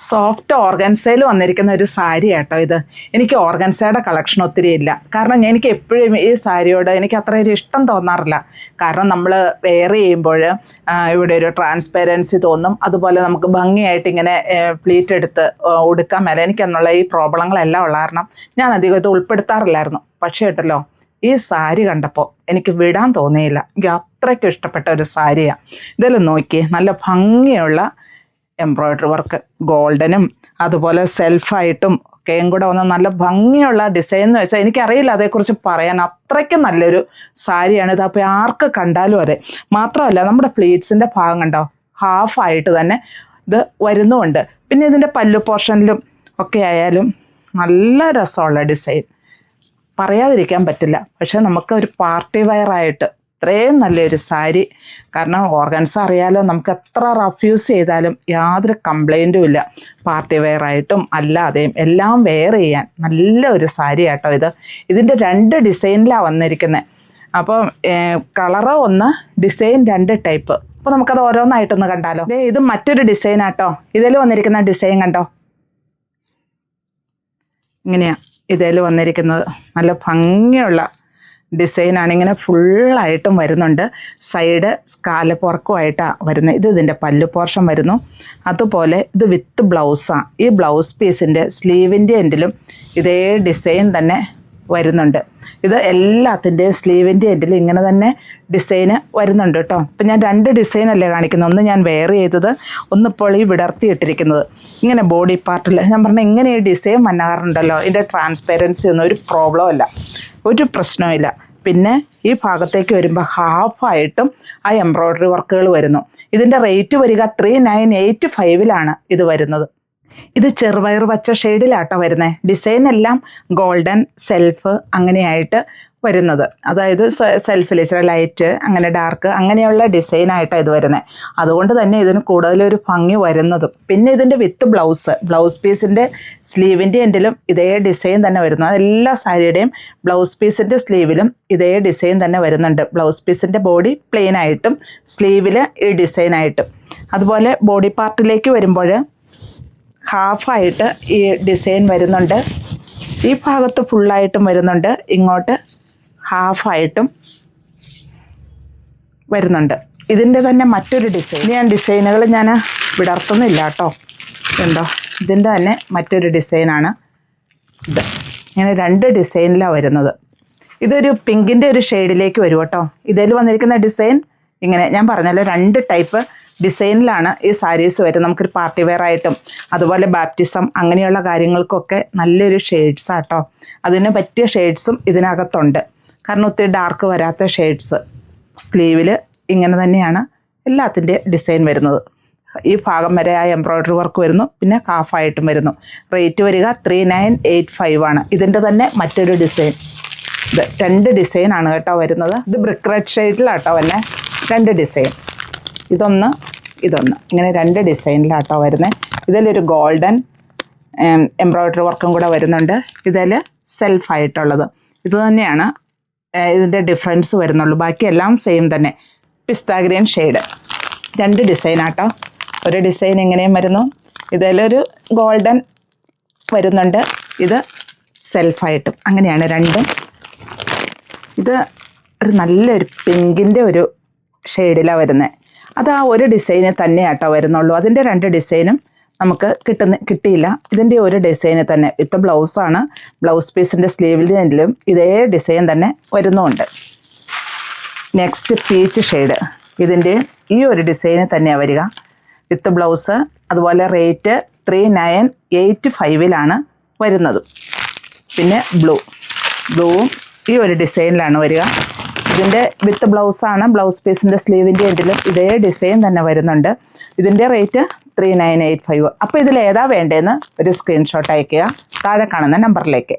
Soft ഓർഗൻസയിൽ വന്നിരിക്കുന്ന ഒരു സാരി കേട്ടോ ഇത്. എനിക്ക് ഓർഗൻസയുടെ കളക്ഷൻ ഒത്തിരി ഇല്ല, കാരണം എനിക്ക് എപ്പോഴും ഈ സാരിയോട് എനിക്ക് അത്ര ഒരു ഇഷ്ടം തോന്നാറില്ല. കാരണം നമ്മൾ വെയർ ചെയ്യുമ്പോൾ ഇവിടെ ഒരു ട്രാൻസ്പെറൻസി തോന്നും, അതുപോലെ നമുക്ക് ഭംഗിയായിട്ട് ഇങ്ങനെ പ്ലീറ്റ് എടുത്ത് ഉടുക്കാൻ മേലെ എനിക്കെന്നുള്ള ഈ പ്രോബ്ലങ്ങളെല്ലാം ഉള്ള കാരണം ഞാൻ അധികം ഇത് ഉൾപ്പെടുത്താറില്ലായിരുന്നു. പക്ഷേ കേട്ടല്ലോ, ഈ സാരി കണ്ടപ്പോൾ എനിക്ക് വിടാൻ തോന്നിയില്ല. എനിക്ക് അത്രയ്ക്കും ഇഷ്ടപ്പെട്ട ഒരു സാരിയാണ്. ഇതെല്ലാം നോക്കി, നല്ല ഭംഗിയുള്ള എംബ്രോയ്ഡറി വർക്ക്, ഗോൾഡനും അതുപോലെ സെൽഫായിട്ടും ഒക്കെയും കൂടെ വന്ന നല്ല ഭംഗിയുള്ള ഡിസൈൻ എന്ന് വെച്ചാൽ എനിക്കറിയില്ല അതേക്കുറിച്ച് പറയാൻ. അത്രയ്ക്കും നല്ലൊരു സാരിയാണ് ഇത്. അപ്പോൾ ആർക്ക് കണ്ടാലും അതെ. മാത്രമല്ല നമ്മുടെ പ്ലീറ്റ്സിൻ്റെ ഭാഗം കണ്ടോ, ഹാഫായിട്ട് തന്നെ ഇത് വരുന്നുമുണ്ട്. പിന്നെ ഇതിൻ്റെ പല്ലു പോർഷനിലും ഒക്കെ ആയാലും നല്ല രസമുള്ള ഡിസൈൻ, പറയാതിരിക്കാൻ പറ്റില്ല. പക്ഷെ നമുക്ക് ഒരു പാർട്ടി വെയറായിട്ട് ഇത്രയും നല്ലൊരു സാരി, കാരണം ഓർഗൻസ അറിയാലോ, നമുക്ക് എത്ര റഫ് യൂസ് ചെയ്താലും യാതൊരു കംപ്ലൈൻറ്റും ഇല്ല. പാർട്ടി വെയറായിട്ടും അല്ലാതെയും എല്ലാം വെയർ ചെയ്യാൻ നല്ല ഒരു സാരി കേട്ടോ ഇത്. ഇതിൻ്റെ 2 ഡിസൈനിലാണ് വന്നിരിക്കുന്നത്. അപ്പോൾ കളറ് ഒന്ന്, ഡിസൈൻ 2 ടൈപ്പ്. അപ്പോൾ നമുക്കത് ഓരോന്നായിട്ടൊന്ന് കണ്ടാലോ. ഇത് മറ്റൊരു ഡിസൈനാട്ടോ. ഇതിൽ വന്നിരിക്കുന്ന ഡിസൈൻ കണ്ടോ, ഇങ്ങനെയാണ് ഇതിൽ വന്നിരിക്കുന്നത്. നല്ല ഭംഗിയുള്ള ഡിസൈനാണ്. ഇങ്ങനെ ഫുള്ളായിട്ടും വരുന്നുണ്ട്. സൈഡ് സ്കാലപ്പ് വർക്കുമായിട്ടാണ് വരുന്നത്. ഇതിൻ്റെ പല്ലു പോർഷൻ വരുന്നു. അതുപോലെ ഇത് വിത്ത് ബ്ലൗസാണ്. ഈ ബ്ലൗസ് പീസിൻ്റെ സ്ലീവിൻ്റെ എൻഡിലും ഇതേ ഡിസൈൻ തന്നെ വരുന്നുണ്ട്. ഇത് എല്ലാത്തിൻ്റെയും സ്ലീവിൻ്റെ എൻഡിലും ഇങ്ങനെ തന്നെ ഡിസൈന് വരുന്നുണ്ട് കേട്ടോ. ഇപ്പം ഞാൻ 2 ഡിസൈനല്ലേ കാണിക്കുന്നത്. ഒന്ന് ഞാൻ വെയർ ചെയ്തത്, ഒന്നിപ്പോൾ ഈ വിടർത്തിയിട്ടിരിക്കുന്നത്. ഇങ്ങനെ ബോഡി പാർട്ടിൽ ഞാൻ പറഞ്ഞാൽ ഇങ്ങനെ ഈ ഡിസൈൻ വന്നാറുണ്ടല്ലോ, ഇതിൻ്റെ ട്രാൻസ്പെറൻസി ഒന്നും ഒരു പ്രോബ്ലം ഇല്ല, ഒരു പ്രശ്നമില്ല. പിന്നെ ഈ ഭാഗത്തേക്ക് വരുമ്പോൾ ഹാഫായിട്ടും ആ എംബ്രോയ്ഡറി വർക്കുകൾ വരുന്നു. ഇതിൻ്റെ റേറ്റ് വരിക 3985 ഇത് വരുന്നത്. ഇത് ചെറുപയർ പച്ച ഷെയ്ഡിലാട്ടോ വരുന്നത്. ഡിസൈൻ എല്ലാം ഗോൾഡൻ സെൽഫ് അങ്ങനെയായിട്ട് വരുന്നത്. അതായത് സെൽഫിൽ ഇച്ചിരി ലൈറ്റ്, അങ്ങനെ ഡാർക്ക്, അങ്ങനെയുള്ള ഡിസൈനായിട്ടാണ് ഇത് വരുന്നത്. അതുകൊണ്ട് തന്നെ ഇതിന് കൂടുതലൊരു ഭംഗി വരുന്നതും. പിന്നെ ഇതിൻ്റെ വിത്ത് ബ്ലൗസ് പീസിൻ്റെ സ്ലീവിൻ്റെ എൻഡിലും ഇതേ ഡിസൈൻ തന്നെ വരുന്നു. അതെല്ലാ സാരിയുടെയും ബ്ലൗസ് പീസിൻ്റെ സ്ലീവിലും ഇതേ ഡിസൈൻ തന്നെ വരുന്നുണ്ട്. ബ്ലൗസ് പീസിൻ്റെ ബോഡി പ്ലെയിൻ ആയിട്ടും സ്ലീവിൽ ഈ ഡിസൈനായിട്ടും. അതുപോലെ ബോഡി പാർട്ടിലേക്ക് വരുമ്പോൾ ഹാഫായിട്ട് ഈ ഡിസൈൻ വരുന്നുണ്ട്. ഈ ഭാഗത്ത് ഫുള്ളായിട്ടും വരുന്നുണ്ട്, ഇങ്ങോട്ട് ഹാഫായിട്ടും വരുന്നുണ്ട്. ഇതിൻ്റെ തന്നെ മറ്റൊരു ഡിസൈൻ, ഞാൻ ഡിസൈനുകൾ ഞാൻ വിടർത്തുന്നില്ല കേട്ടോ. ഉണ്ടോ, ഇതിൻ്റെ തന്നെ മറ്റൊരു ഡിസൈനാണ് ഇത്. ഇങ്ങനെ 2 ഡിസൈനിലാണ് വരുന്നത്. ഇതൊരു പിങ്കിൻ്റെ ഒരു ഷെയ്ഡിലേക്ക് വരും കേട്ടോ. ഇതിൽ വന്നിരിക്കുന്ന ഡിസൈൻ ഇങ്ങനെ ഞാൻ പറഞ്ഞല്ലോ, 2 ടൈപ്പ് ഡിസൈനിലാണ് ഈ സാരീസ് വരുന്നത്. നമുക്കൊരു പാർട്ടി വെയർ ആയിട്ടും അതുപോലെ ബാപ്റ്റിസം അങ്ങനെയുള്ള കാര്യങ്ങൾക്കൊക്കെ നല്ലൊരു ഷെയ്ഡ്സാട്ടോ. അതിന് പറ്റിയ ഷെയ്ഡ്സും ഇതിനകത്തുണ്ട്. കാരണം ഒത്തിരി ഡാർക്ക് വരാത്ത ഷെയ്ഡ്സ്. സ്ലീവിൽ ഇങ്ങനെ തന്നെയാണ് എല്ലാത്തിൻ്റെ ഡിസൈൻ വരുന്നത്. ഈ ഭാഗം വരെ ആ എംബ്രോയ്ഡറി വർക്ക് വരുന്നു. പിന്നെ ഹാഫായിട്ടും വരുന്നു. റേറ്റ് വരിക 3985 ഇതിൻ്റെ തന്നെ മറ്റൊരു ഡിസൈൻ. ഇത് 2 ഡിസൈനാണ് കേട്ടോ വരുന്നത്. ഇത് ബ്രിക്ക് റെഡ് ഷെയ്ഡിലാട്ടോ തന്നെ 2 ഡിസൈൻ. ഇതൊന്ന് ഇങ്ങനെ 2 ഡിസൈനിലാട്ടോ വരുന്നത്. ഇതിലൊരു ഗോൾഡൻ എംബ്രോയ്ഡറി വർക്കും കൂടെ വരുന്നുണ്ട്. ഇതിൽ സെൽഫായിട്ടുള്ളത് ഇത് തന്നെയാണ് ഇതിൻ്റെ ഡിഫറൻസ് വരുന്നുള്ളൂ. ബാക്കിയെല്ലാം സെയിം തന്നെ. പിസ്ത ഗ്രീൻ ഷെയ്ഡ് 2 ഡിസൈനാട്ടോ. ഒരു ഡിസൈൻ ഇങ്ങനെയും വരുന്നു. ഇതിലൊരു ഗോൾഡൻ വരുന്നുണ്ട്. ഇത് സെൽഫായിട്ടും അങ്ങനെയാണ് 2. ഇത് ഒരു നല്ലൊരു പിങ്കിൻ്റെ ഒരു ഷെയ്ഡിലാണ് വരുന്നത്. അത് ആ ഒരു ഡിസൈനിൽ തന്നെയാട്ടോ വരുന്നുള്ളൂ. അതിൻ്റെ 2 ഡിസൈനും നമുക്ക് കിട്ടിയില്ല. ഇതിൻ്റെ ഒരു ഡിസൈന് തന്നെ വിത്ത് ബ്ലൗസാണ്. ബ്ലൗസ് പീസിൻ്റെ സ്ലീവിലും ഇതേ ഡിസൈൻ തന്നെ വരുന്നുമുണ്ട്. Next peach shade. ഇതിൻ്റെ ഈ ഒരു ഡിസൈന് തന്നെയാണ് വരിക വിത്ത് ബ്ലൗസ്. അതുപോലെ റേറ്റ് 3985 വരുന്നത്. പിന്നെ ബ്ലൂവും ഈ ഒരു ഡിസൈനിലാണ് വരിക. ഇതിൻ്റെ വിത്ത് ബ്ലൗസാണ്. ബ്ലൗസ് പീസിൻ്റെ സ്ലീവിൻ്റെ എൻഡിലും ഇതേ ഡിസൈൻ തന്നെ വരുന്നുണ്ട്. ഇതിൻ്റെ റേറ്റ് 3985. അപ്പോൾ ഇതിലേതാ വേണ്ടതെന്ന് ഒരു സ്ക്രീൻഷോട്ട് അയയ്ക്കുക താഴെ കാണുന്ന നമ്പറിലേക്ക്.